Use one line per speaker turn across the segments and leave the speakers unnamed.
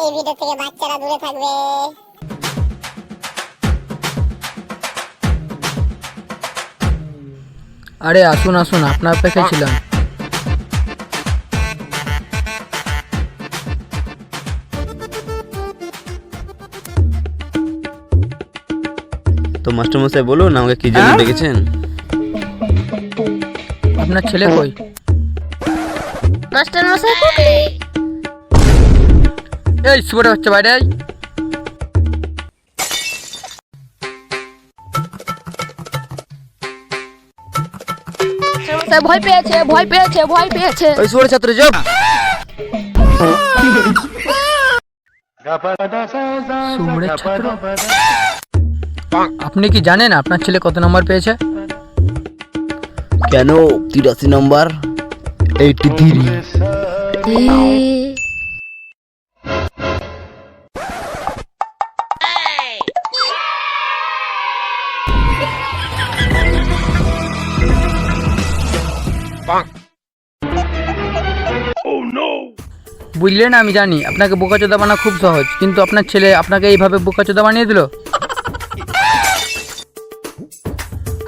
এই ভিডিও থেকে বাচ্চারা দূরে থাকবে।
আরে আসুন আসুন, আপনার অপেক্ষায় ছিলাম।
তো মাস্টারমশাই বলুন আমাকে কি জন্য ডেকেছেন?
আপনার ছেলে কই?
মাস্টার মশাই কুকলি
এই সুবটা বাচ্চা বাইরে আয়।
মশাই ভয় পেয়েছে ভয় পেয়েছে ভয় পেয়েছে।
ওই সুবড় ছাত্র যাও।
সুবড়ের ছাত্র? আপনি কি জানেন আপনার ছেলে কত নম্বর পেয়েছে?
কেন 83 নম্বর? 83।
বুঝলেন, আমি জানি আপনাকে বোকাচোদা বানা খুব সহজ, কিন্তু আপনার ছেলে আপনাকে এইভাবে বোকাচোদা বানিয়ে দিল।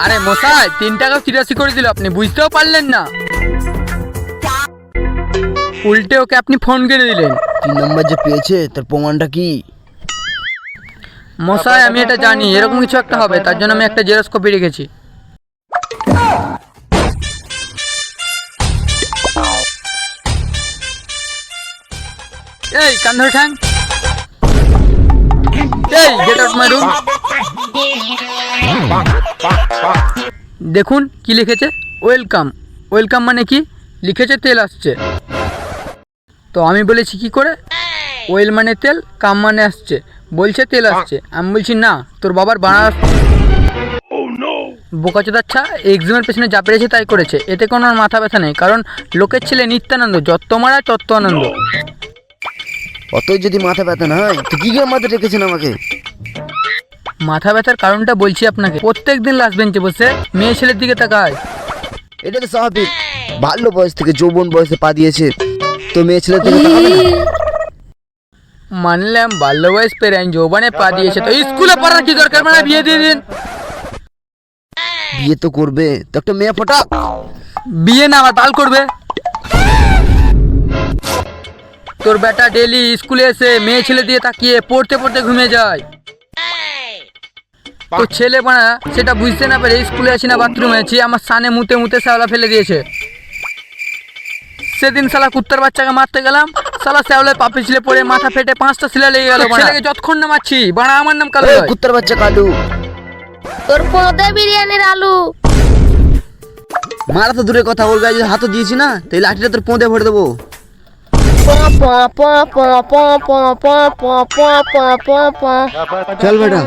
আরে মশাই 3 টাকা 83 করে দিল, আপনি বুঝতেও পারলেন না, উল্টে ওকে আপনি ফোন করে দিলেন।
3 নম্বর যে পেয়েছে তার প্রমাণটা কি?
মশাই আমি এটা জানি এরকম কিছু একটা হবে, তার জন্য আমি একটা জেরক্স কপি রেখেছি। এই কান ধরে ঠ্যাং, এই গেট আউট মাই রুম। দেখুন কি লিখেছে, ওয়েলকাম। ওয়েলকাম মানে কি লিখেছে? তেল আসছে। তো আমি বলেছি কি করে, ওয়েল মানে তেল, কাম মানে আসছে। বলছে তেল আসছে, আমি বলছি না তোর বাবার বানা। বোকাচোদাচ্ছা এক্সামের পেছনে যা পেরেছে তাই করেছে, এতে কোনো আর মাথা ব্যথা নেই, কারণ লোকের ছেলে নিত্যানন্দ, যত মারা তত্ত্ব আনন্দ।
অতই যদি মাথা ব্যথা না হয় তো কি করে মাথা রেখেছেন আমাকে?
মাথা ব্যথার কারণটা বলছি আপনাকে, প্রত্যেক দিন লাস্ট বেঞ্চে বসে মেয়ে ছেলের দিকে তাকায়।
এটা তো স্বাভাবিক, বাল্য বয়স থেকে যৌবন বয়সে পা দিয়েছে, তো মেয়ে ছেলে থেকে তাকাবে না?
মানলাম বাল্য বয়স পেরাইন যৌবনে পা দিয়েছে, তো স্কুলে পড়ার কি দরকার, মানে বিয়ে দিয়ে দিন।
বিয়ে তো করবে, তো একটা মেয়ে ফটাক।
বিয়ে না আমার বাল করবে। তোর বেটা ডেলি স্কুলে এসে মেয়ে ছেলে দিয়ে তাকিয়ে পড়তে পড়তে ঘুমিয়ে যায়। তো ছেলে বানা সেটা বুঝতে না পেরে স্কুলে আসি না বাথরুমে আছি, আমার সানে মুতে মুতে শ্যাওলা ফেলে দিয়েছে। সেদিন শালা কুত্তার বাচ্চাকে মারতে গেলাম, শালা শ্যাওলায় পা পিছলে পড়ে মাথা ফেটে 5টা শিলা লেগে গেল। ছেলেকে যতক্ষণ না মারছি বাড়া আমার নাম কালো।
এই কুত্তার বাচ্চা কালু,
তোর পোঁদে বিরিয়ানির আলু।
মারা তো দূরে কথা, ওর গায়ে যদি হাতও দিয়েছি না তো এই লাঠিটা তোর পোঁদে ভরে দেবো। চল বেটা।